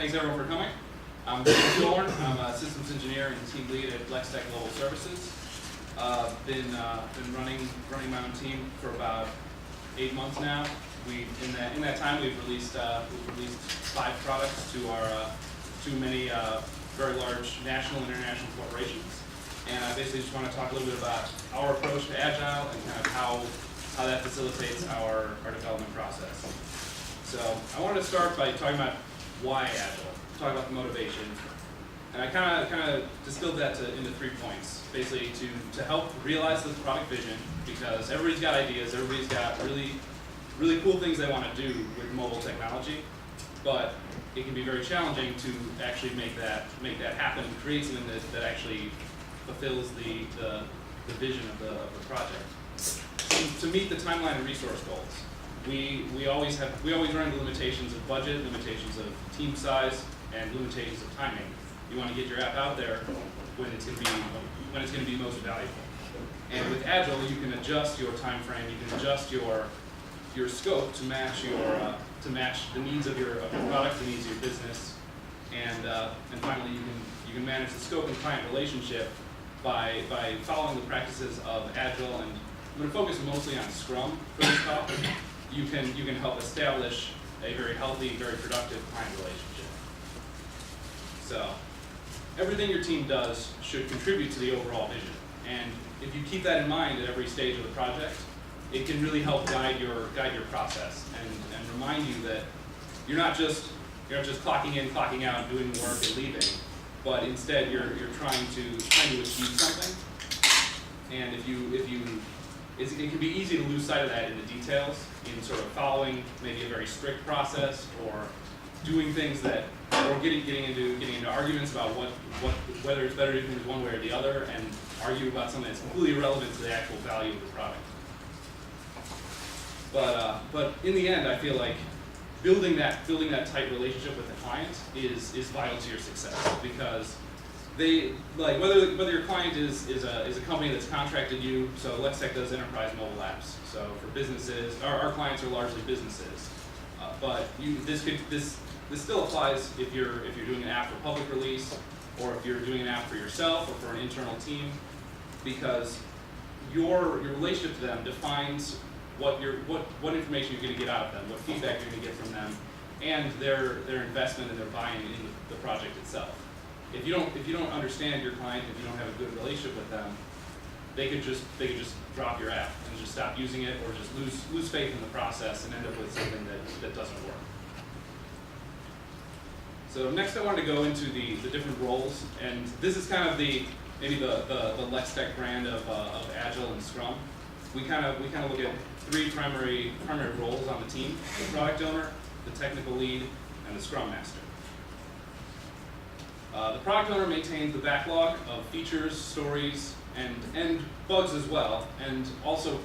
Thanks everyone for coming. I'm Kuehlhorn. I'm a systems engineer and team lead at Lextech Global Services. Been running my own team for about 8 months now. In that time we've released 5 products to our to many very large national and international corporations. And I basically just want to talk a little bit about our approach to Agile and kind of how that facilitates our development process. So I wanted to start by talking about why Agile, talk about the motivation. And I kind of distilled that into 3 points, basically to help realize the product vision, because everybody's got ideas, everybody's got really cool things they want to do with mobile technology, but it can be very challenging to actually make that happen, create something that actually fulfills the vision of the project. To meet the timeline and resource goals, we always run into limitations of budget, limitations of team size, and limitations of timing. You want to get your app out there when it's going to be most valuable. And with Agile, you can adjust your time frame, you can adjust your scope to match the needs of your product, the needs of your business, and finally you can manage the scope and client relationship by following the practices of Agile. And I'm going to focus mostly on Scrum for this talk. You can help establish a very healthy, very productive client relationship. So everything your team does should contribute to the overall vision. And if you keep that in mind at every stage of the project, it can really help guide your process and remind you that you're not just clocking in, clocking out, doing the work and leaving, but instead you're trying to achieve something. And it can be easy to lose sight of that in the details, in sort of following maybe a very strict process, or doing things or getting into arguments about whether it's better to do things one way or the other, and argue about something that's completely irrelevant to the actual value of the product. But in the end, I feel like building that tight relationship with the client is vital to your success, because whether your client is a company that's contracted you. So Lextech does enterprise mobile apps. So for businesses, our clients are largely businesses, but this still applies if you're doing an app for public release, or if you're doing an app for yourself or for an internal team, because your relationship to them defines what information you're going to get out of them, what feedback you're going to get from them, and their investment and their buy-in in the project itself. If you don't understand your client, if you don't have a good relationship with them, they could just drop your app and just stop using it, or just lose faith in the process and end up with something that doesn't work. So next I wanted to go into the different roles, and this is kind of maybe the Lextech brand of Agile and Scrum. We kind of look at 3 primary roles on the team: the product owner, the technical lead, and the Scrum Master. The product owner maintains the backlog of features, stories, and bugs as well, and also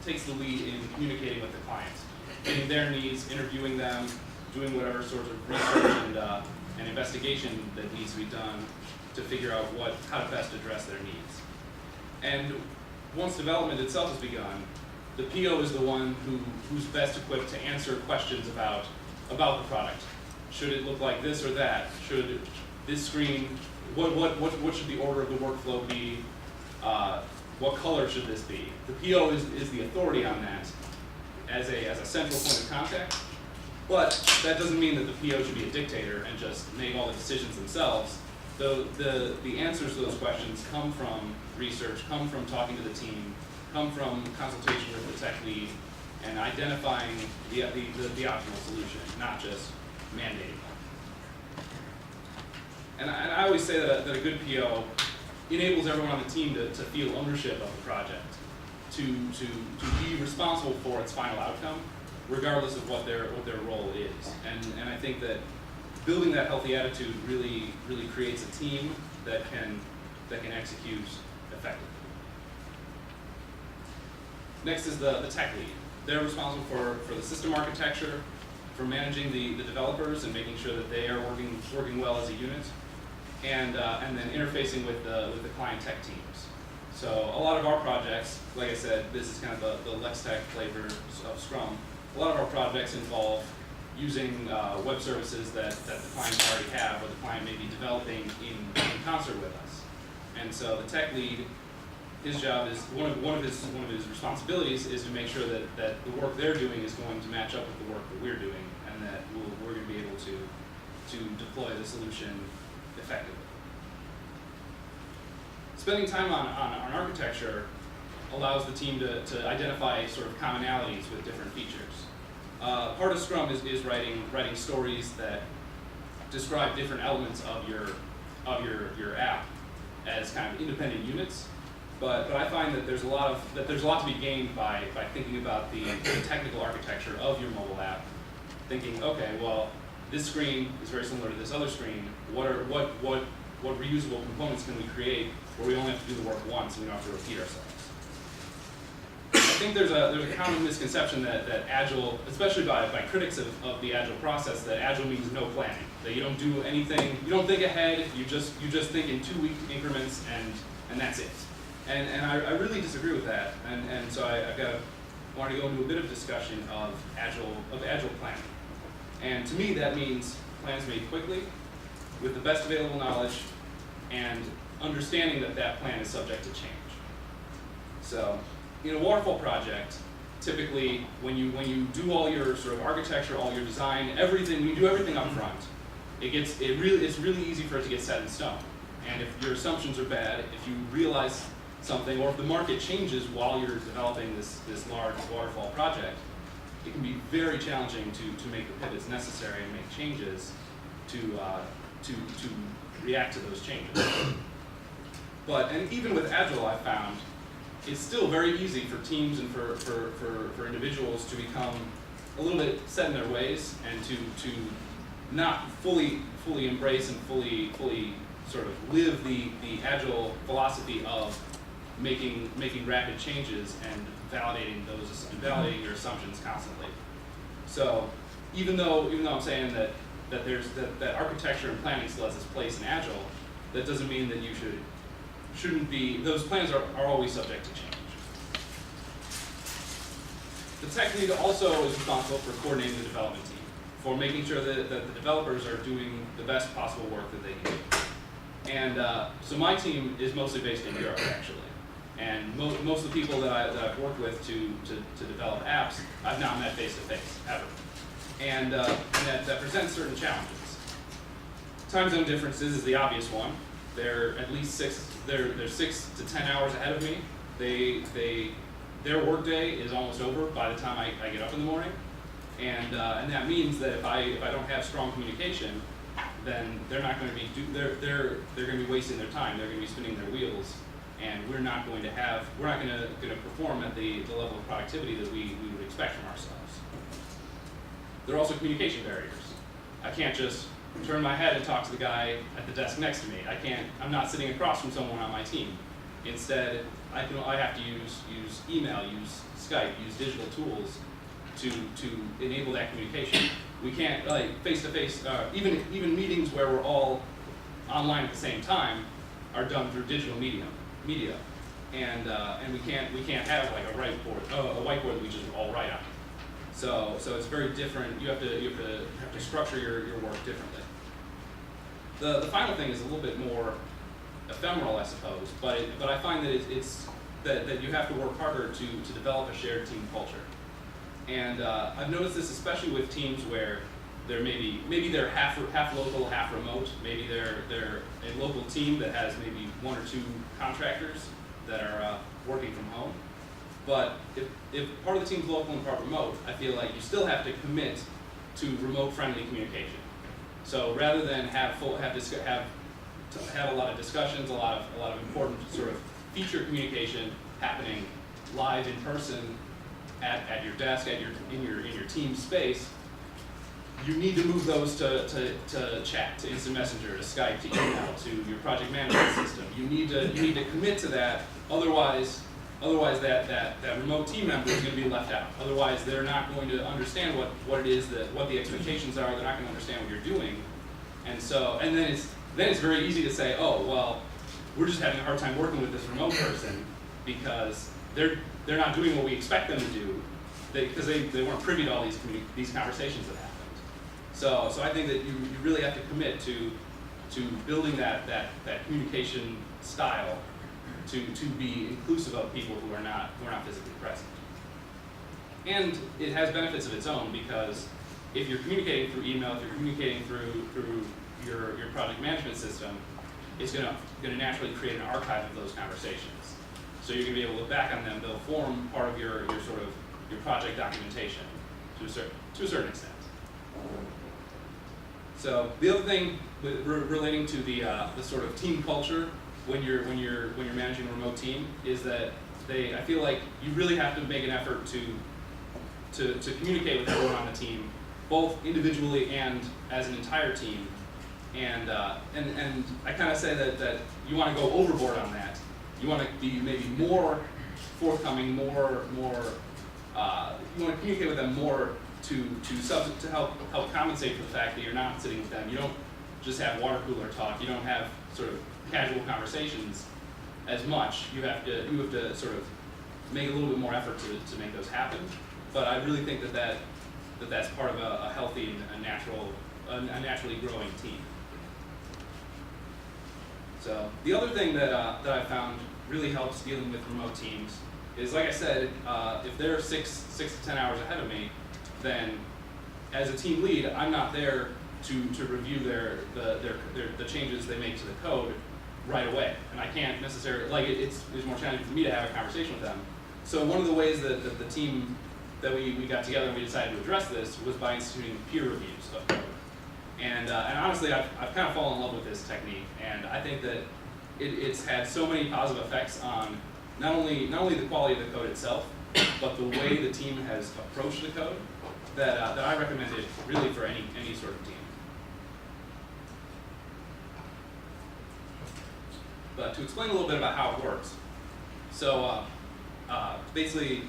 takes the lead in communicating with the clients, getting their needs, interviewing them, doing whatever sorts of research and investigation that needs to be done to figure out how to best address their needs. And once development itself has begun, the PO is the one who's best equipped to answer questions about the product. Should it look like this or that? Should this screen, what should the order of the workflow be? What color should this be? The PO is the authority on that as a central point of contact. But that doesn't mean that the PO should be a dictator and just make all the decisions themselves. The answers to those questions come from research, come from talking to the team, come from consultation with the tech lead, and identifying the optimal solution, not just mandating one. And I always say that a good PO enables everyone on the team to feel ownership of the project, to be responsible for its final outcome, regardless of what their role is. And I think that building that healthy attitude really creates a team that can execute effectively. Next is the tech lead. They're responsible for the system architecture, for managing the developers and making sure that they are working well as a unit, and then interfacing with the client tech teams. So a lot of our projects, like I said, this is kind of the Lextech flavor of Scrum. A lot of our projects involve using web services that the client already have, or the client may be developing in concert with us. And so the tech lead, his job is, one of his responsibilities is to make sure that the work they're doing is going to match up with the work that we're doing, and that we're going to be able to deploy the solution effectively. Spending time on architecture allows the team to identify sort of commonalities with different features. Part of Scrum is writing stories that describe different elements of your app as kind of independent units. But I find that there's a lot to be gained by thinking about the technical architecture of your mobile app. Thinking, okay, well, this screen is very similar to this other screen. What reusable components can we create where we only have to do the work once and we don't have to repeat ourselves? I think there's a common misconception that Agile, especially by critics of the Agile process, that Agile means no planning. That you don't do anything, you don't think ahead, you just think in 2-week increments and that's it. And I really disagree with that. And so I wanted to go into a bit of discussion of Agile planning. And to me that means plans made quickly, with the best available knowledge, and understanding that plan is subject to change. So, in a waterfall project, typically when you do all your sort of architecture, all your design, everything, when you do everything up front, it's really easy for it to get set in stone. And if your assumptions are bad, if you realize something, or if the market changes while you're developing this large waterfall project, it can be very challenging to make the pivots necessary and make changes to react to those changes. And even with Agile, I've found it's still very easy for teams and for individuals to become a little bit set in their ways and to not fully embrace and fully sort of live the Agile philosophy of making rapid changes and validating your assumptions constantly. So even though I'm saying that architecture and planning still has its place in Agile, that doesn't mean that you shouldn't be, those plans are always subject to change. The tech lead also is responsible for coordinating the development team, for making sure that the developers are doing the best possible work that they can do. And so my team is mostly based in Europe, actually. And most of the people that I've worked with to develop apps, I've not met face-to-face, ever. And that presents certain challenges. Time zone differences is the obvious one. They're at least 6 to 10 hours ahead of me. Their workday is almost over by the time I get up in the morning, and that means that if I don't have strong communication, then they're not going to be they're going to be wasting their time. They're going to be spinning their wheels, and we're not going to perform at the level of productivity that we would expect from ourselves. There are also communication barriers. I can't just turn my head and talk to the guy at the desk next to me. I'm not sitting across from someone on my team. Instead, I have to use email, use Skype, use digital tools to enable that communication. We can't, like, face-to-face, even meetings where we're all online at the same time are done through digital media. And we can't have like a whiteboard that we just all write on. So it's very different. You have to structure your work differently. The final thing is a little bit more ephemeral, I suppose, but I find that that you have to work harder to develop a shared team culture. And I've noticed this especially with teams where maybe they're half local, half remote. Maybe they're a local team that has maybe 1 or 2 contractors that are working from home. But if part of the team's local and part remote, I feel like you still have to commit to remote-friendly communication. So rather than have a lot of discussions, a lot of important sort of feature communication happening live in person at your desk, in your team space, you need to move those to chat, to instant messenger, to Skype, to email, to your project management system. You need to commit to that. Otherwise that remote team member is going to be left out. Otherwise, they're not going to understand what it is what the expectations are. They're not going to understand what you're doing, and then it's very easy to say, oh well, we're just having a hard time working with this remote person because they're not doing what we expect them to do, because they weren't privy to all these conversations that happened. So I think that you really have to commit to building that communication style to be inclusive of people who are not physically present. And it has benefits of its own, because if you're communicating through email, if you're communicating through your project management system, it's going to naturally create an archive of those conversations. So you're going to be able to look back on them. They'll form part of your project documentation to a certain extent. So the other thing relating to the sort of team culture when you're managing a remote team is that I feel like you really have to make an effort to communicate with everyone on the team, both individually and as an entire team. And I kind of say that you want to go overboard on that. You want to be maybe more forthcoming, more. You want to communicate with them more to help compensate for the fact that you're not sitting with them. You don't just have water cooler talk. You don't have sort of casual conversations as much. You have to sort of make a little bit more effort to make those happen. But I really think that's part of a healthy and a naturally growing team. So the other thing that I found really helps dealing with remote teams is, like I said, if they're 6 to 10 hours ahead of me, then as a team lead, I'm not there to review the changes they make to the code right away, and I can't necessarily it's more challenging for me to have a conversation with them. So one of the ways that the team that we got together and we decided to address this was by instituting peer reviews of code. And honestly, I've kind of fallen in love with this technique, and I think that it's had so many positive effects on not only the quality of the code itself, but the way the team has approached the code, that I recommend it really for any sort of team. But to explain a little bit about how it works, so basically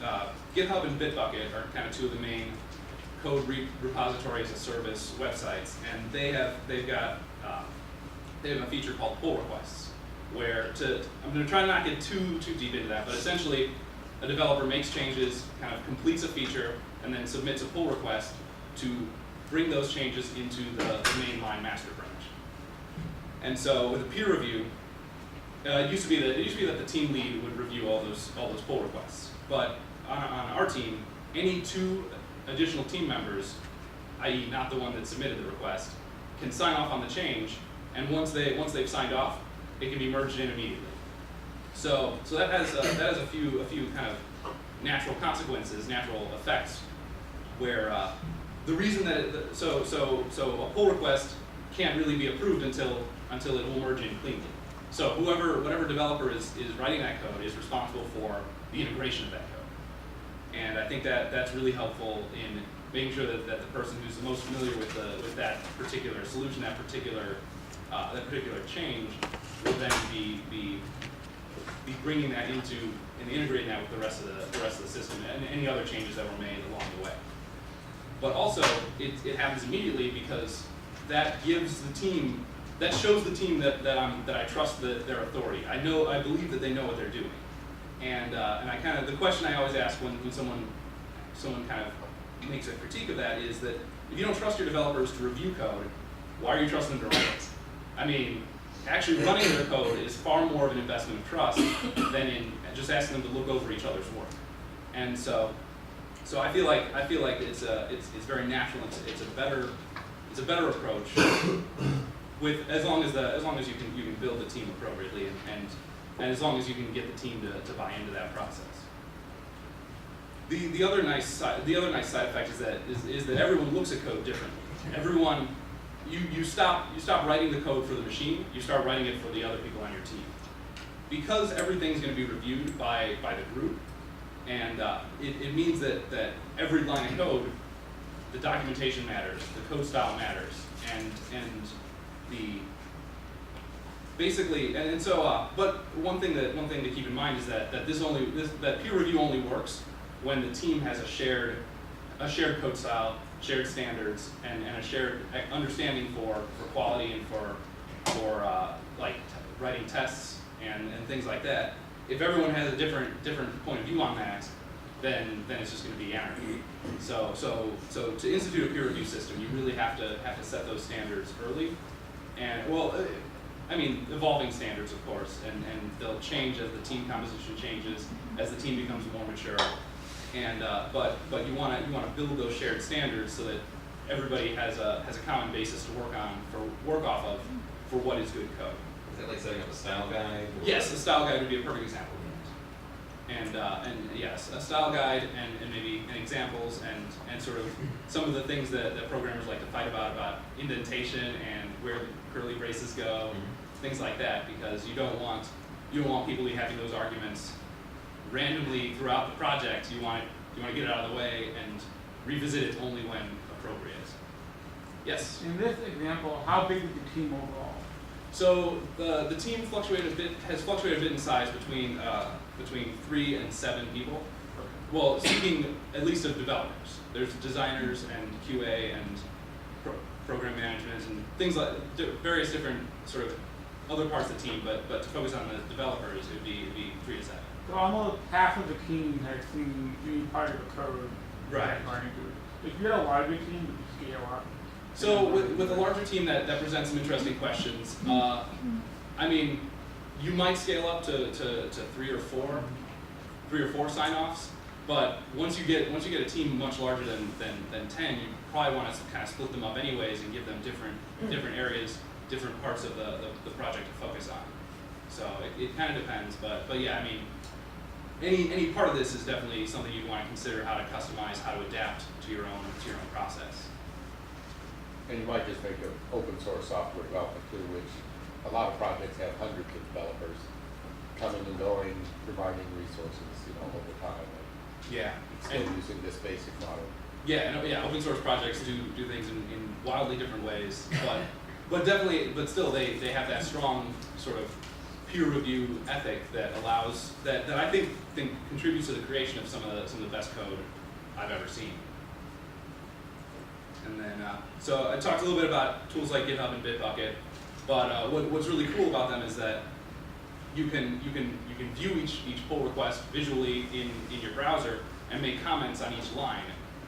GitHub and Bitbucket are kind of two of the main code repository as a service websites, and they've got a feature called pull requests, where I'm going to try to not get too deep into that, but essentially a developer makes changes, kind of completes a feature, and then submits a pull request to bring those changes into the mainline master branch. And so with a peer review, it used to be that the team lead would review all those pull requests, but on our team, any 2 additional team members, i.e. not the one that submitted the request, can sign off on the change, and once they've signed off, it can be merged in immediately. So that has a few kind of natural consequences, natural effects, where the reason that so a pull request can't really be approved until it will merge in cleanly. So whatever developer is writing that code is responsible for the integration of that code. And I think that's really helpful in making sure that the person who's the most familiar with that particular solution, that particular change, will then be bringing that into and integrating that with the rest of the system and any other changes that were made along the way. But also, it happens immediately because that gives the team, that shows the team that I trust their authority. I believe that they know what they're doing. And the question I always ask when someone kind of makes a critique of that is that if you don't trust your developers to review code, why are you trusting them to write it? I mean, actually running their code is far more of an investment of trust than in just asking them to look over each other's work. And so I feel like it's very natural. It's a better approach with as long as you can build the team appropriately and as long as you can get the team to buy into that process. The other nice side effect is that everyone looks at code differently. Everyone, you stop writing the code for the machine. You start writing it for the other people on your team, because everything's going to be reviewed by the group, and it means that every line of code, the documentation matters, the code style matters, and but one thing to keep in mind is that peer review only works when the team has a shared code style, shared standards, and a shared understanding for quality and for writing tests and things like that. If everyone has a different point of view on that, then it's just going to be anarchy. So to institute a peer review system, you really have to set those standards early, and I mean, evolving standards, of course, and they'll change as the team composition changes, as the team becomes more mature, and but you want to build those shared standards so that everybody has a common basis to work off of for what is good code. Is that like setting up a style guide? Yes, a style guide would be a perfect example. And yes, a style guide and maybe examples and sort of some of the things that programmers like to fight about indentation and where the curly braces go, things like that, because you don't want people to be having those arguments randomly throughout the project. You want to get it out of the way and revisit it only when appropriate. Yes? In this example, how big is the team overall? So the team has fluctuated a bit in size between 3 and 7 people. Well, speaking at least of developers, there's designers and QA and program management and things like various different sort of other parts of the team. But to focus on the developers, it would be 3 to 7. So almost half of the team has seen any part of the code. Right. If you had a larger team, would you scale up? So with a larger team that presents some interesting questions, I mean, you might scale up to 3 or 4 sign-offs, but once you get a team much larger than 10, you probably want to kind of split them up anyways and give them different areas, different parts of the project to focus on. So it kind of depends, but yeah, I mean, any part of this is definitely something you'd want to consider how to customize, how to adapt to your own process. And you might just make an open source software development too, which a lot of projects have hundreds of developers coming and going, providing resources, over time. Yeah. Still using this basic model. Yeah, open source projects do things in wildly different ways, but still they have that strong sort of peer review ethic that allows that I think contributes to the creation of some of the best code I've ever seen. And then so I talked a little bit about tools like GitHub and Bitbucket, but what's really cool about them is that you can view each pull request visually in your browser and make comments on each line.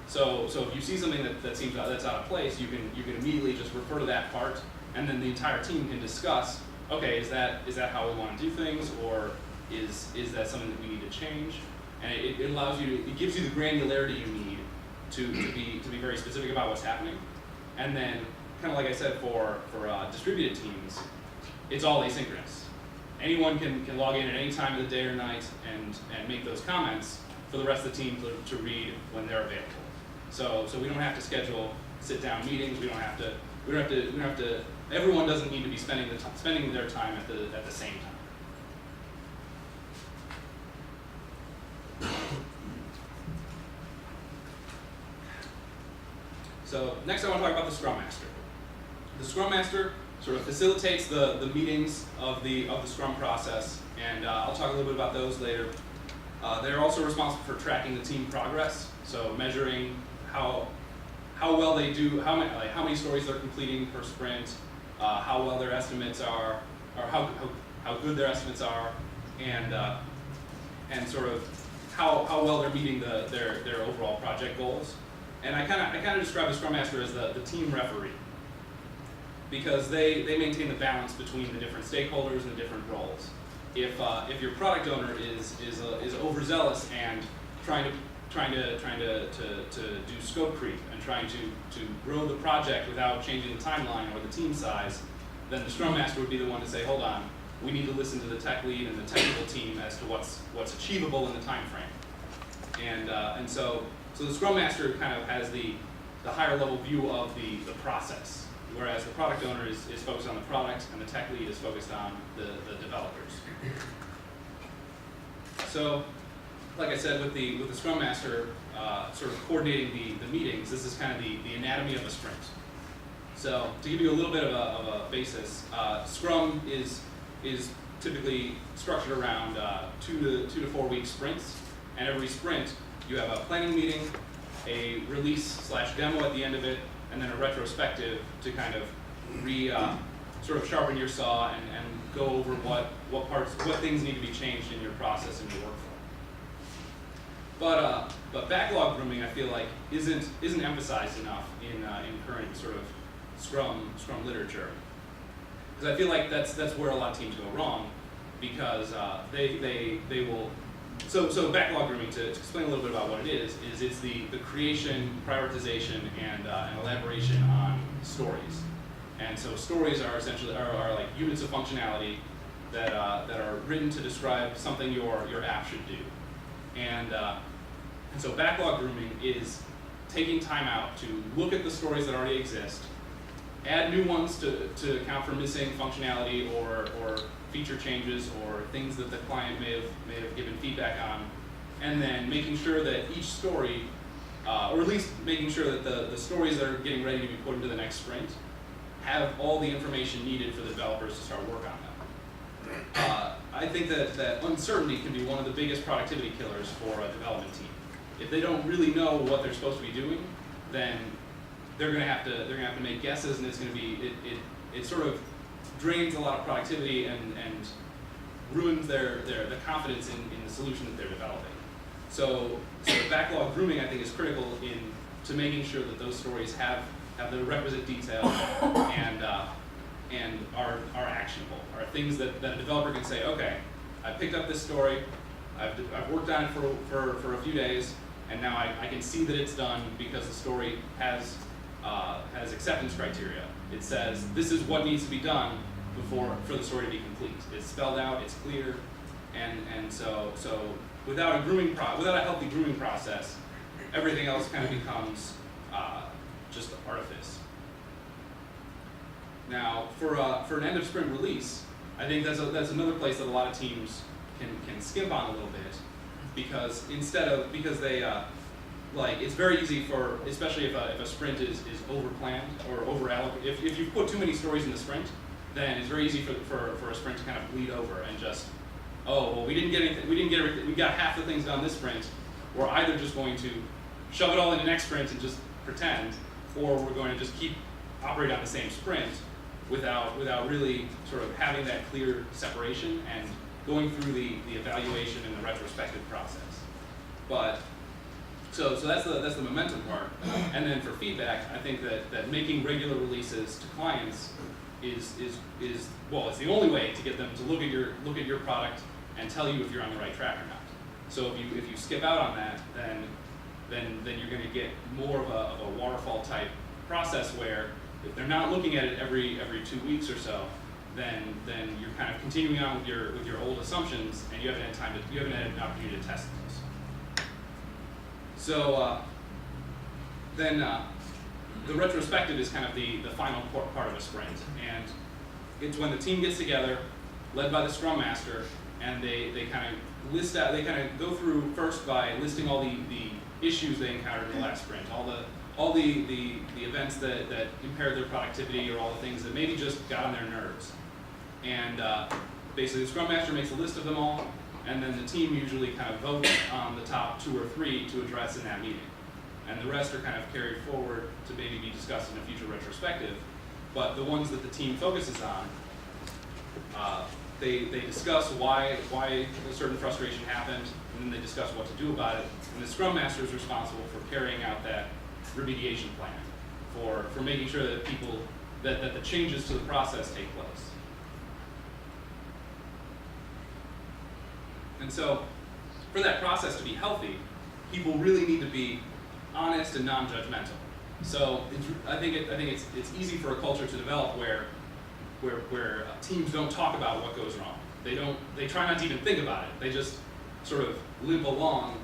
So if you see something that seems that's out of place, you can immediately just refer to that part, and then the entire team can discuss, okay, is that how we want to do things, or is that something that we need to change? And it allows you it gives you the granularity you need to be very specific about what's happening. And then, kind of like I said, for distributed teams, it's all asynchronous. Anyone can log in at any time of the day or night and make those comments for the rest of the team to read when they're available. So we don't have to schedule sit-down meetings. We don't have to. Everyone doesn't need to be spending their time at the same time. So next I want to talk about the Scrum Master. The Scrum Master sort of facilitates the meetings of the Scrum process, and I'll talk a little bit about those later. They're also responsible for tracking the team progress, so measuring how well they do, how many stories they're completing per sprint, how well their estimates are, or how good their estimates are, and sort of how well they're meeting their overall project goals. And I kind of describe the Scrum Master as the team referee, because they maintain the balance between the different stakeholders and the different roles. If your product owner is overzealous and trying to do scope creep and trying to grow the project without changing the timeline or the team size, then the Scrum Master would be the one to say, hold on, we need to listen to the tech lead and the technical team as to what's achievable in the time frame. And so the Scrum Master kind of has the higher level view of the process, whereas the product owner is focused on the product and the tech lead is focused on the developers. So, like I said, with the Scrum Master sort of coordinating the meetings, this is kind of the anatomy of a sprint. So, to give you a little bit of a basis, Scrum is typically structured around 2 to 4 week sprints, and every sprint you have a planning meeting, a release/demo at the end of it, and then a retrospective to kind of sort of sharpen your saw and go over what things need to be changed in your process and your workflow. But backlog grooming, I feel like, isn't emphasized enough in current sort of Scrum literature, because I feel like that's where a lot of teams go wrong, because they will. So backlog grooming, to explain a little bit about what it is it's the creation, prioritization, and elaboration on stories. And so stories are essentially are like units of functionality that are written to describe something your app should do. And so backlog grooming is taking time out to look at the stories that already exist, add new ones to account for missing functionality or feature changes or things that the client may have given feedback on, and then making sure that each story, or at least making sure that the stories that are getting ready to be put into the next sprint have all the information needed for the developers to start work on them. I think that uncertainty can be one of the biggest productivity killers for a development team. If they don't really know what they're supposed to be doing, then they're going to have to make guesses, and it's going to be it sort of drains a lot of productivity and ruins the confidence in the solution that they're developing. So backlog grooming, I think, is critical to making sure that those stories have the requisite detail and are actionable, are things that a developer can say, okay, I picked up this story, I've worked on it for a few days, and now I can see that it's done because the story has acceptance criteria. It says this is what needs to be done for the story to be complete. It's spelled out, it's clear, and so without a healthy grooming process, everything else kind of becomes just artifice. Now, for an end of sprint release, I think that's another place that a lot of teams can skimp on a little bit, because they like, it's very easy for, especially if a sprint is over-planned or over-allocated. If you put too many stories in the sprint, then it's very easy for a sprint to kind of bleed over and just, oh, well, we didn't get everything, we got half the things done this sprint. We're either just going to shove it all into next sprint and just pretend, or we're going to just keep operating on the same sprint without really sort of having that clear separation and going through the evaluation and the retrospective process. But so that's the momentum part. And then for feedback, I think that making regular releases to clients is well, it's the only way to get them to look at your product and tell you if you're on the right track or not. So if you skip out on that, then you're going to get more of a waterfall type process where if they're not looking at it every 2 weeks or so, then you're kind of continuing on with your old assumptions, and you haven't had an opportunity to test those. So then the retrospective is kind of the final part of a sprint, and it's when the team gets together, led by the Scrum Master, and they kind of list out, they kind of go through first by listing all the issues they encountered in the last sprint, all the events that impaired their productivity, or all the things that maybe just got on their nerves. And basically the Scrum Master makes a list of them all, and then the team usually kind of votes on the top 2 or 3 to address in that meeting. And the rest are kind of carried forward to maybe be discussed in a future retrospective. But the ones that the team focuses on, they discuss why a certain frustration happened, and then they discuss what to do about it. And the Scrum Master is responsible for carrying out that remediation plan, for making sure that that the changes to the process take place. And so, for that process to be healthy, people really need to be honest and non-judgmental. So I think it's easy for a culture to develop where teams don't talk about what goes wrong. They try not to even think about it. They just sort of limp along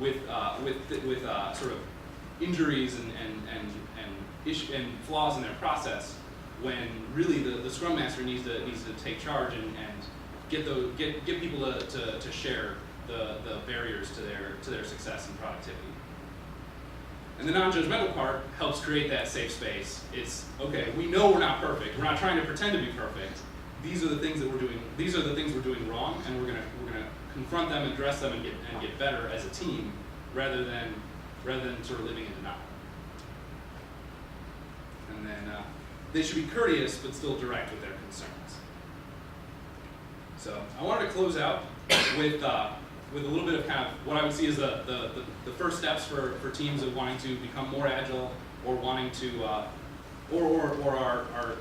with sort of injuries and flaws in their process, when really the Scrum Master needs to take charge and get people to share the barriers to their success and productivity. And the non-judgmental part helps create that safe space. It's, okay, we know we're not perfect. We're not trying to pretend to be perfect. These are the things that we're doing. These are the things we're doing wrong, and we're gonna confront them, address them, and get better as a team, rather than sort of living in denial. And then they should be courteous but still direct with their concerns. So I wanted to close out with with a little bit of kind of what I would see as the first steps for teams of wanting to become more agile or wanting to or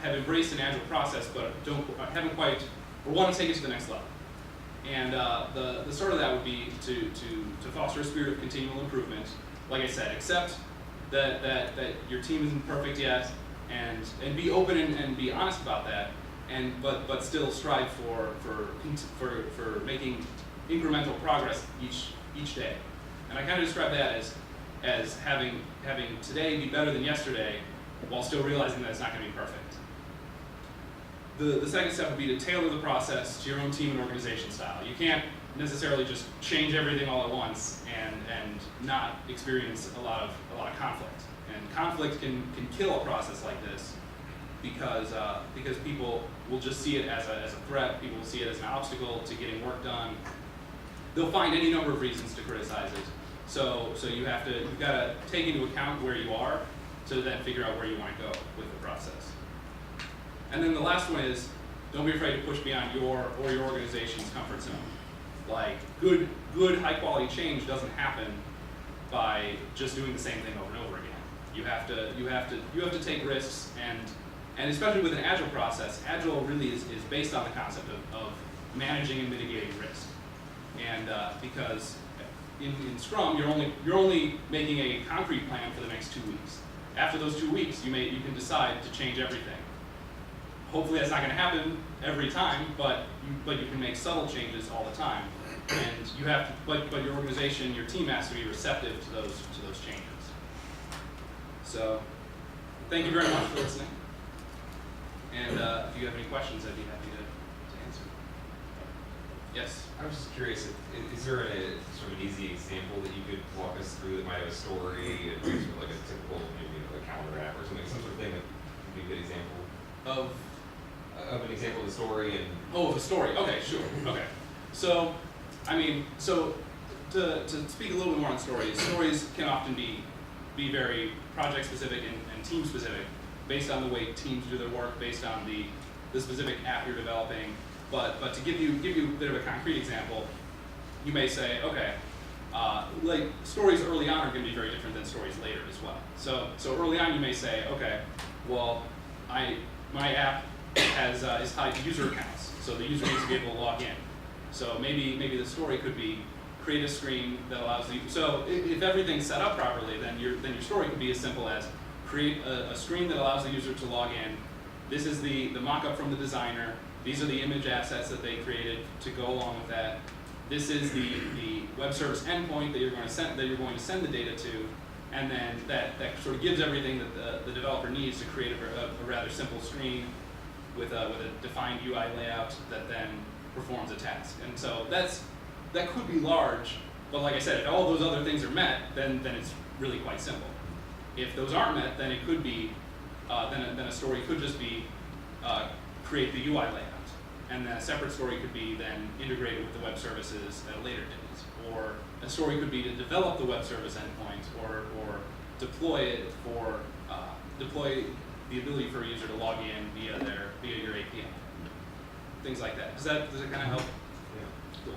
have embraced an agile process but haven't quite or want to take it to the next level. And the start of that would be to foster a spirit of continual improvement. Like I said, accept that your team isn't perfect yet, and be open and be honest about that, but still strive for making incremental progress each day. And I kind of describe that as having today be better than yesterday, while still realizing that it's not going to be perfect. The second step would be to tailor the process to your own team and organization style. You can't necessarily just change everything all at once and not experience a lot of conflict. And conflict can kill a process like this because people will just see it as a threat. People will see it as an obstacle to getting work done. They'll find any number of reasons to criticize it. So you've got to take into account where you are to then figure out where you want to go with the process. And then the last one is, don't be afraid to push beyond your organization's comfort zone. Like good high quality change doesn't happen by just doing the same thing over and over again. You have to take risks, and especially with an agile process, agile really is based on the concept of managing and mitigating risk. And because in Scrum you're only making a concrete plan for the next 2 weeks. After those 2 weeks, you can decide to change everything. Hopefully that's not going to happen every time, but you can make subtle changes all the time, and you have to. But your organization, your team has to be receptive to those changes. So, thank you very much for listening. And if you have any questions, I'd be happy to answer. Yes. I was just curious, is there a sort of an easy example that you could walk us through that might have a story, and sort of like a typical maybe a calendar app or something, some sort of thing that would be a good example of an example of the story and. Oh, of a story. Okay, sure. Okay. So, to speak a little bit more on stories can often be very project specific and team specific, based on the way teams do their work, based on the specific app you're developing. But to give you a bit of a concrete example, you may say, okay, like stories early on are going to be very different than stories later as well. So early on you may say, okay, well, my app is tied to user accounts, so the user needs to be able to log in. So maybe the story could be create a screen that allows the user. So if everything's set up properly, then your story could be as simple as create a screen that allows the user to log in. This is the mock-up from the designer. These are the image assets that they created to go along with that. This is the web service endpoint that you're going to send the data to, and then that sort of gives everything that the developer needs to create a rather simple screen with a defined UI layout that then performs a task. And so that could be large, but like I said, if all those other things are met, then it's really quite simple. If those aren't met, then it could be then a story could just be create the UI layout, and then a separate story could be then integrated with the web services at a later date, or a story could be to develop the web service endpoint or deploy it for deploy the ability for a user to log in via your API. Things like that. Does it kind of help? Yeah. Cool.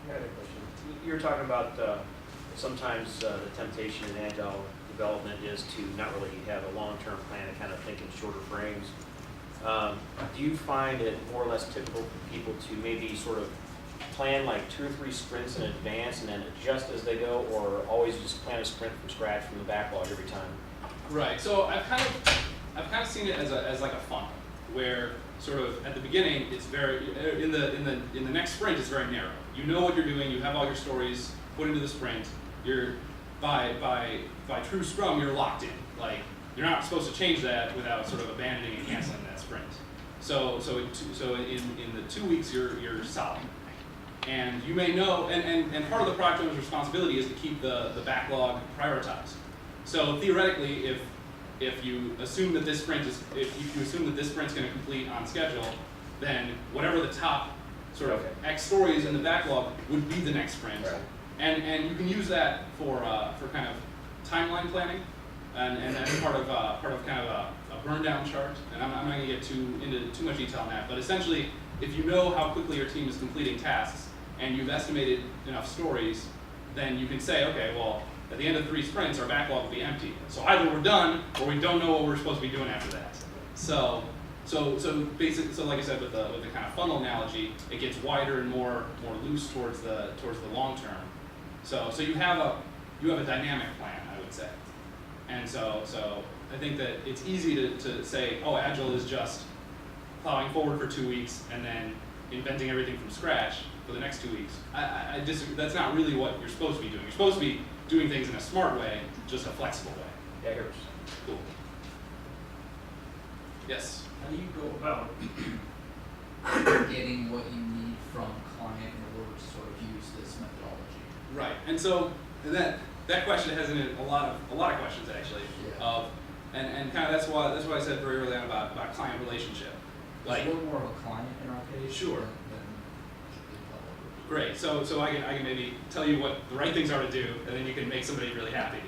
I had a question. You were talking about sometimes the temptation in agile development is to not really have a long-term plan and kind of think in shorter frames. Do you find it more or less typical for people to maybe sort of plan like 2 or 3 sprints in advance and then adjust as they go, or always just plan a sprint from scratch from the backlog every time? Right. So I've kind of seen it as like a funnel, where sort of at the beginning it's very in the next sprint it's very narrow. You know what you're doing. You have all your stories put into the sprint. You're by true Scrum you're locked in. Like you're not supposed to change that without sort of abandoning and canceling that sprint. So in the 2 weeks you're solid. And you may know, and part of the product owner's responsibility is to keep the backlog prioritized. So theoretically, if you assume that this sprint is going to complete on schedule, then whatever the top sort of X stories in the backlog would be the next sprint. Right. And you can use that for kind of timeline planning, and that's part of kind of a burn down chart. And I'm not going to get into too much detail on that, but essentially, if you know how quickly your team is completing tasks, and you've estimated enough stories, then you can say, okay, well, at the end of 3 sprints, our backlog will be empty. So either we're done, or we don't know what we're supposed to be doing after that. So basically, so like I said, with the kind of funnel analogy, it gets wider and more loose towards the long term. So you have a dynamic plan, I would say. And so I think that it's easy to say, oh, Agile is just plowing forward for 2 weeks and then inventing everything from scratch for the next 2 weeks. I disagree. That's not really what you're supposed to be doing. You're supposed to be doing things in a smart way, just a flexible way. Yeah, I hear what you're saying. Cool. Yes? How do you go about getting what you need from client in order to sort of use this methodology? Right. And so that question has in it a lot of questions actually. Yeah. And kind of that's why I said very early on about client relationship. Like, we're more of a client in our case. Sure. Than the developer. great. So I can maybe tell you what the right things are to do, and then you can make somebody really happy.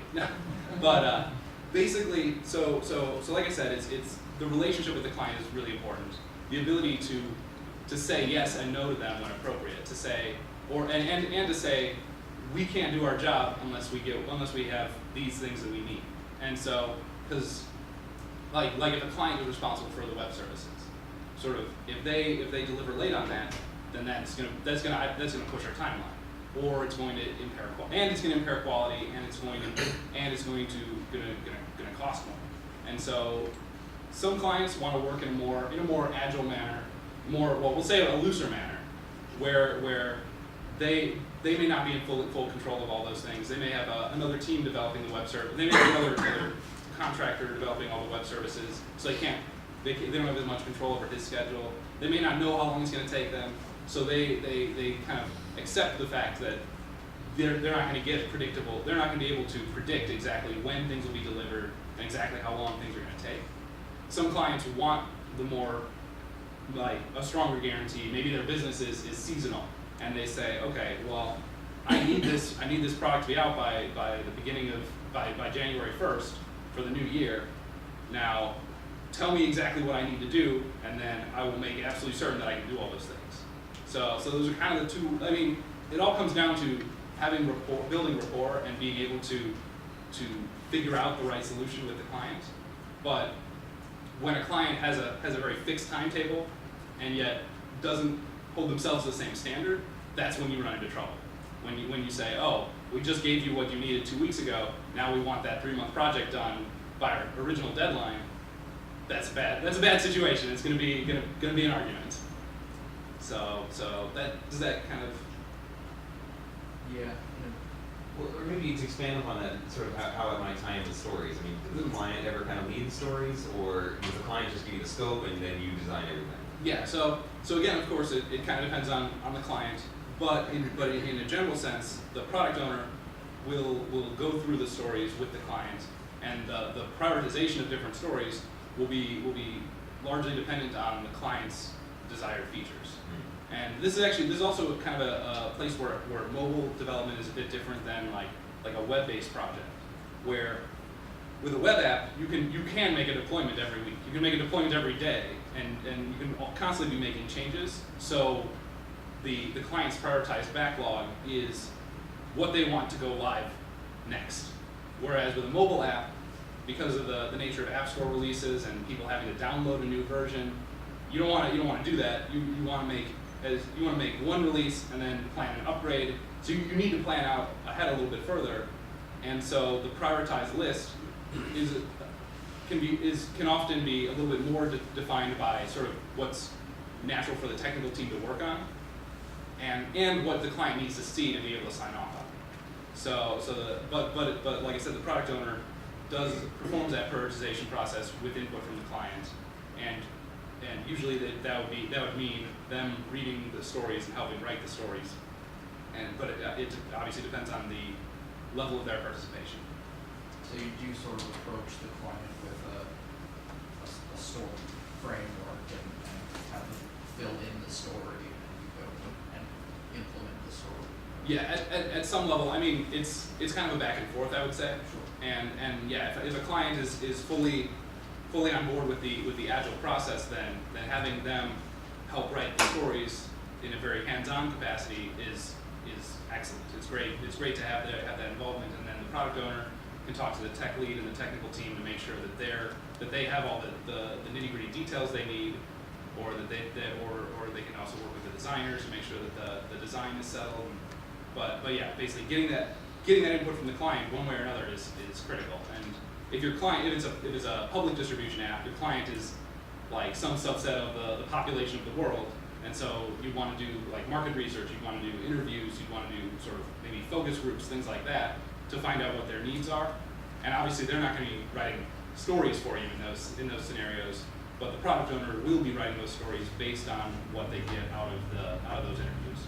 But basically, so like I said, it's the relationship with the client is really important. The ability to say yes and no to them when appropriate. To say and to say we can't do our job unless we have these things that we need. And so because like if a client is responsible for the web services, sort of if they deliver late on that, then that's gonna push our timeline, or it's going to impair quality, and it's going to impair quality, and it's going to cost more. And so some clients want to work in a more agile manner, we'll say a looser manner, where they may not be in full control of all those things. They may have another team developing the web service. They may have another contractor developing all the web services, so they don't have as much control over his schedule. They may not know how long it's going to take them, so they kind of accept the fact that they're not going to get predictable. They're not going to be able to predict exactly when things will be delivered and exactly how long things are going to take. Some clients want the more like a stronger guarantee. Maybe their business is seasonal, and they say, okay, well, I need this product to be out by the beginning of by January 1st for the new year. Now, tell me exactly what I need to do, and then I will make absolutely certain that I can do all those things. So those are kind of the two. I mean, it all comes down to having rapport, building rapport, and being able to figure out the right solution with the client. But when a client has a very fixed timetable and yet doesn't hold themselves to the same standard, that's when you run into trouble. When you say, oh, we just gave you what you needed 2 weeks ago, now we want that 3-month project done by our original deadline, that's bad. That's a bad situation. It's gonna be an argument. So does that kind of Yeah. Well, or maybe to expand upon that, sort of how it might tie into stories. I mean, does the client ever kind of lead the stories, or does the client just give you the scope and then you design everything? Yeah, so again, of course, it kind of depends on the client, but in a general sense, the product owner will go through the stories with the client, and the prioritization of different stories will be largely dependent on the client's desired features. And this is also kind of a place where mobile development is a bit different than like a web-based project, where with a web app you can make a deployment every week. You can make a deployment every day, and you can constantly be making changes. So the client's prioritized backlog is what they want to go live next. Whereas with a mobile app, because of the nature of App Store releases and people having to download a new version, you don't want to do that. You want to make one release and then plan an upgrade. So you need to plan out ahead a little bit further. And so the prioritized list can often be a little bit more defined by sort of what's natural for the technical team to work on, and what the client needs to see to be able to sign off on. But like I said, the product owner performs that prioritization process with input from the client, and usually that would mean them reading the stories and helping write the stories, but it obviously depends on the level of their participation. So you do sort of approach the client with a story framework and kind of build in the story, and you go and implement the story. Yeah, at some level, I mean, it's kind of a back and forth, I would say. Sure. And yeah, if a client is fully on board with the Agile process, then having them help write the stories in a very hands-on capacity is excellent. It's great to have that involvement, and then the product owner can talk to the tech lead and the technical team to make sure that they have all the nitty-gritty details they need, or that they can also work with the designers to make sure that the design is settled. But yeah, basically getting that input from the client one way or another is critical. And if your client, if it's a public distribution app, your client is like some subset of the population of the world, and so you want to do like market research, you want to do interviews, you want to do sort of maybe focus groups, things like that, to find out what their needs are. And obviously they're not going to be writing stories for you in those scenarios, but the product owner will be writing those stories based on what they get out of those interviews.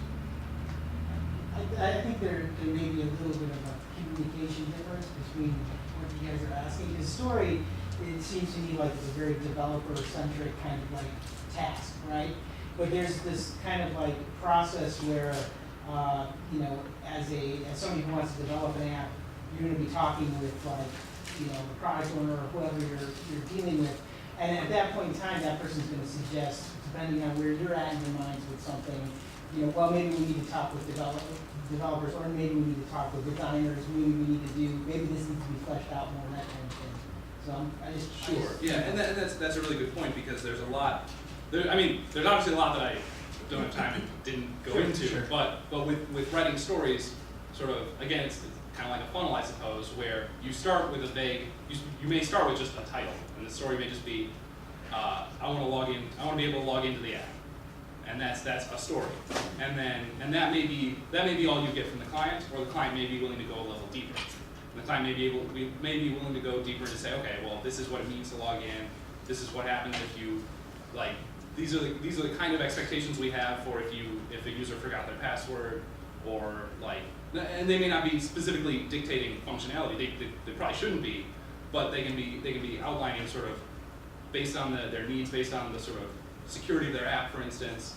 I think there may be a little bit of a communication difference between what you guys are asking. The story, it seems to me like it's a very developer-centric kind of like task, right? But there's this kind of like process where, you know, as somebody who wants to develop an app, you're going to be talking with like, you know, the product owner or whoever you're dealing with, and at that point in time, that person's going to suggest, depending on where you're at in your minds with something, you know, well, maybe we need to talk with developers, or maybe we need to talk with designers. Maybe this needs to be fleshed out more, that kind of thing. So Yeah, and that's a really good point, because there's a lot. There's obviously a lot that I don't have time and didn't go into. Sure. But with writing stories, sort of again, it's kind of like a funnel, I suppose, where you start with a vague. You may start with just a title, and the story may just be, I want to log in. I want to be able to log into the app. And that's a story, and that may be all you get from the client, or the client may be willing to go a level deeper. And the client may be willing to go deeper to say, okay, well, this is what it means to log in. This is what happens if you, like, these are the kind of expectations we have for if a user forgot their password, or like, and they may not be specifically dictating functionality. They probably shouldn't be, but they can be outlining sort of based on their needs, based on the sort of security of their app, for instance.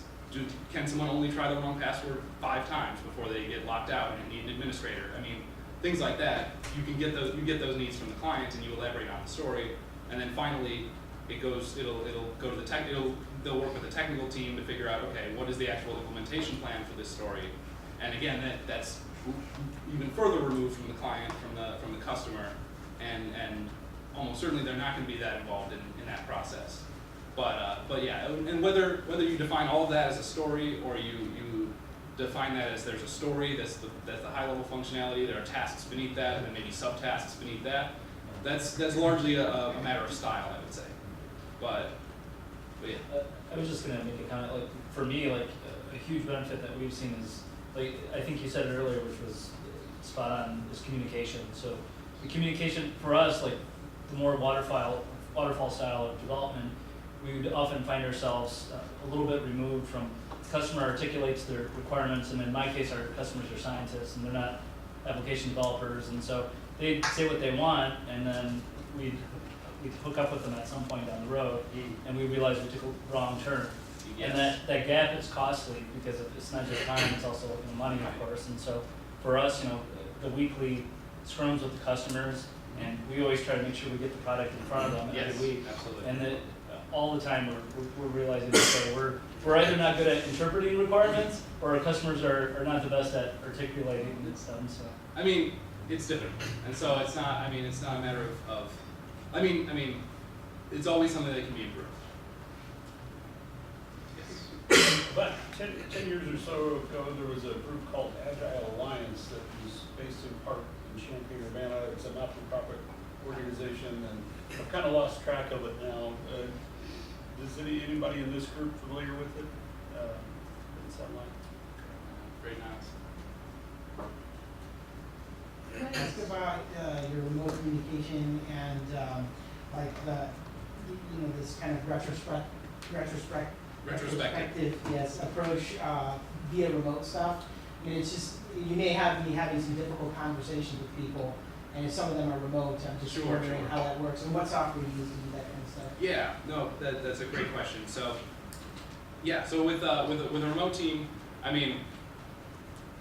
Can someone only try the wrong password 5 times before they get locked out and need an administrator? I mean, things like that. You get those needs from the client, and you elaborate on the story, and then finally it'll go to they'll work with the technical team to figure out, okay, what is the actual implementation plan for this story? And again, that's even further removed from the client, from the customer, and almost certainly they're not going to be that involved in that process. But yeah, and whether you define all of that as a story, or you define that as there's a story that's the high level functionality, there are tasks beneath that, and then maybe subtasks beneath that. That's largely a matter of style, I would say. But yeah. I was just gonna make a comment. Like for me, like a huge benefit that we've seen is, like I think you said it earlier, which was spot on, is communication. So the communication for us, like the more waterfall style of development, we would often find ourselves a little bit removed from the customer articulates their requirements, and in my case, our customers are scientists and they're not application developers, and so they'd say what they want, and then we'd hook up with them at some point down the road, and we realized we took a wrong turn. Yes. And that gap is costly, because it's not just time, it's also money, of course. And so for us, the weekly scrums with the customers, and we always try to make sure we get the product in front of them every week. Absolutely. And all the time we're realizing, okay, we're either not good at interpreting requirements, or our customers are not the best at articulating them. So I mean, it's different, and so it's not a matter of it's always something that can be improved. Yes. About 10 years or so ago, there was a group called Agile Alliance that was based in part in Champaign, Urbana. It's a not-for-profit organization, and I've kind of lost track of it now. Is anybody in this group familiar with it? It's online. Very nice. Can I ask about your remote communication and like this kind of retrospective approach via remote stuff? I mean, it's just, you may be having some difficult conversations with people, and if some of them are remote, I'm just wondering how that works, and what software you use to do that kind of stuff. Yeah, no, that's a great question. So, yeah, so with a remote team, I mean,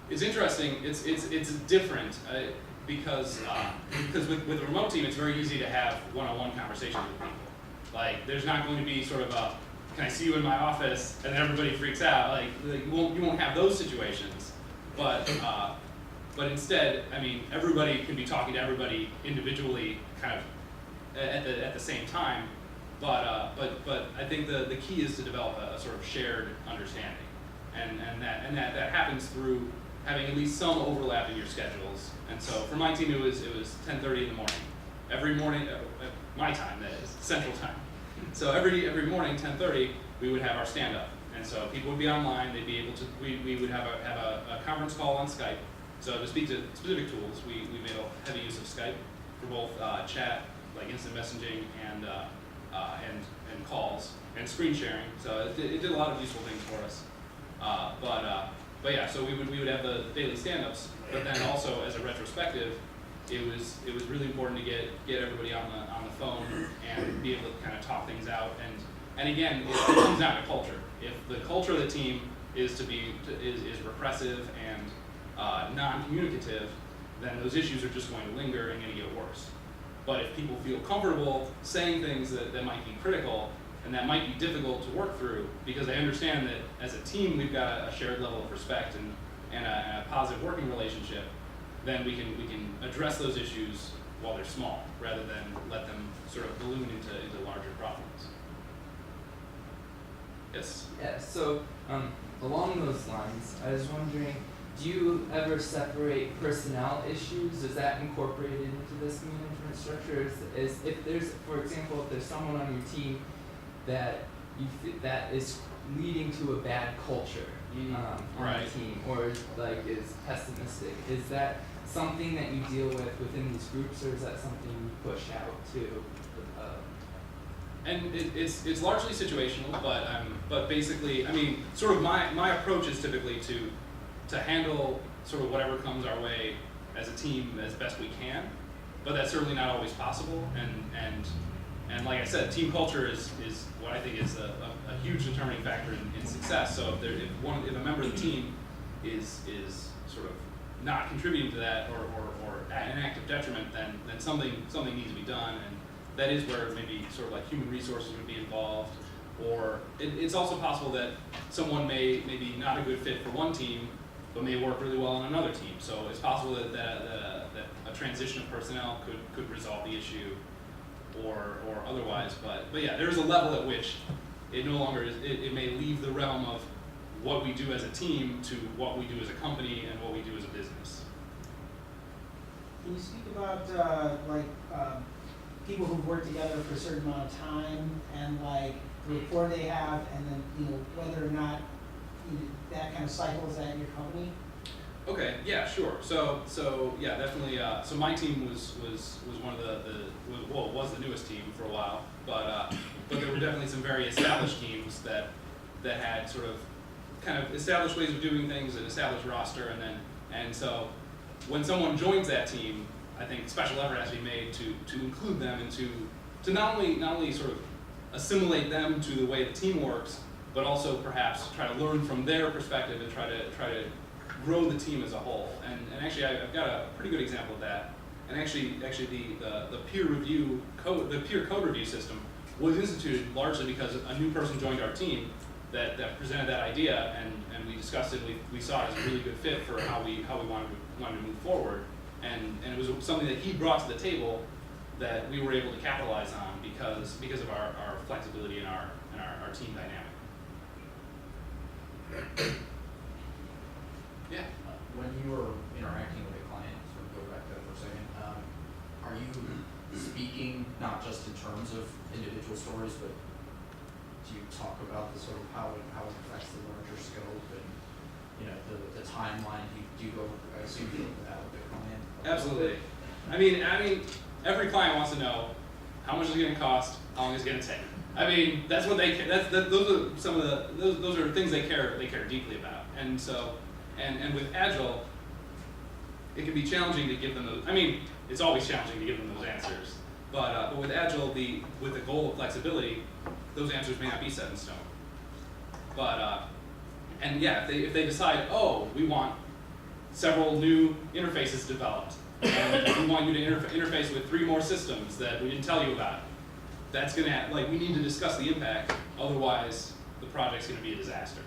it's interesting. It's different because with a remote team, it's very easy to have one-on-one conversations with people. Like, there's not going to be sort of a can I see you in my office? And then everybody freaks out. Like you won't have those situations, but instead, I mean, everybody can be talking to everybody individually, kind of at the same time. But I think the key is to develop a sort of shared understanding, and that happens through having at least some overlap in your schedules. And so for my team, it was 10:30 in the morning, every morning, my time, that is Central Time. So every morning 10:30 we would have our stand up, and so people would be online. They'd be able to. We would have a conference call on Skype. So to speak to specific tools, we made a heavy use of Skype for both chat, like instant messaging, and calls and screen sharing. So it did a lot of useful things for us. But yeah, so we would have the daily stand-ups, but then also as a retrospective, it was really important to get everybody on the phone and be able to kind of talk things out. And again, it comes down to culture. If the culture of the team is repressive and non-communicative, then those issues are just going to linger and going to get worse. But if people feel comfortable saying things that might be critical and that might be difficult to work through, because they understand that as a team we've got a shared level of respect and a positive working relationship, then we can address those issues while they're small, rather than let them sort of balloon into larger problems. Yes? Yeah, so along those lines, I was wondering, do you ever separate personnel issues? Is that incorporated into this management structure? Is if there's, for example, if there's someone on your team that that is leading to a bad culture on the team, or like is pessimistic, is that something that you deal with within these groups, or is that something you push out to? And it's largely situational, but basically, I mean, sort of my approach is typically to handle sort of whatever comes our way as a team as best we can, but that's certainly not always possible. And like I said, team culture is what I think is a huge determining factor in success. So if a member of the team is sort of not contributing to that or at an active detriment, then something needs to be done, and that is where maybe sort of like human resources would be involved. Or it's also possible that someone may be not a good fit for one team, but may work really well on another team. So it's possible that a transition of personnel could resolve the issue, or otherwise. But yeah, there's a level at which it no longer is. It may leave the realm of what we do as a team to what we do as a company and what we do as a business. Can you speak about people who've worked together for a certain amount of time, and like the rapport they have, and then whether or not that kind of cycles at your company? Okay, yeah, sure. So yeah, definitely. So my team was one of was the newest team for a while, but there were definitely some very established teams that had sort of kind of established ways of doing things, an established roster, and so when someone joins that team, I think special effort has to be made to include them and to not only sort of assimilate them to the way the team works, but also perhaps try to learn from their perspective and try to grow the team as a whole. And actually, I've got a pretty good example of that. And actually the peer code review system was instituted largely because a new person joined our team that presented that idea, and we discussed it. We saw it as a really good fit for how we wanted to move forward. And it was something that he brought to the table that we were able to capitalize on because of our flexibility and our team dynamic. Yeah. When you are interacting with a client, sort of go back to that for a second, are you speaking not just in terms of individual stories, but do you talk about the sort of how it affects the larger scope and the timeline? Do you go? I assume you look at that with the client. Absolutely. I mean, every client wants to know how much it's going to cost, how long it's going to take. I mean, that's what they care. Those are some of those are things they care deeply about. And so, and with Agile, it can be challenging to give them those. I mean, it's always challenging to give them those answers. But with Agile, with the goal of flexibility, those answers may not be set in stone. But and yeah, if they decide, oh, we want several new interfaces developed, and we want you to interface with 3 more systems that we didn't tell you about, that's gonna, like, we need to discuss the impact, otherwise the project's gonna be a disaster.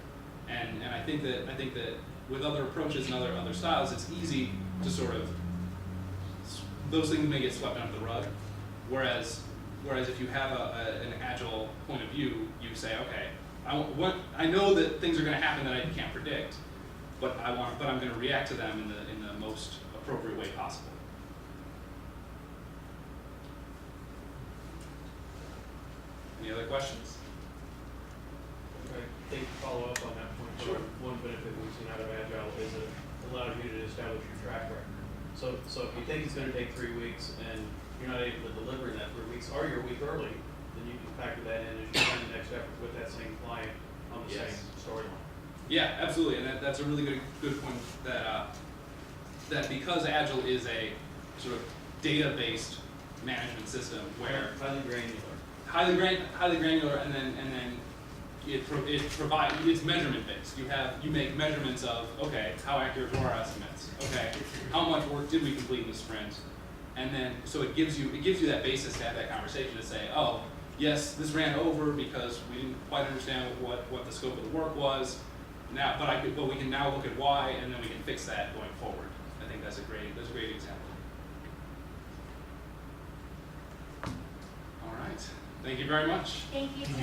And I think that with other approaches and other styles, it's easy to sort of, those things may get swept under the rug. Whereas if you have an agile point of view, you say, okay, I know that things are gonna happen that I can't predict, but I'm gonna react to them in the most appropriate way possible. Any other questions? I think to follow up on that point, Sure. one benefit we've seen out of Agile is it allows you to establish your track record. So if you think it's gonna take 3 weeks and you're not able to deliver in that 3 weeks, or you're a week early, then you can factor that in as you plan the next effort with that same client on the Yes. same storyline. Yeah, absolutely, and that's a really good point, that because Agile is a sort of data-based management system where Highly granular. highly granular, and then it provides, it's measurement based. You make measurements of, okay, how accurate were our estimates? Okay, how much work did we complete in the sprint? And then so it gives you that basis to have that conversation to say, oh, yes, this ran over because we didn't quite understand what the scope of the work was. Now, but we can now look at why, and then we can fix that going forward. I think that's a great example. All right, thank you very much. Thank you, Tim.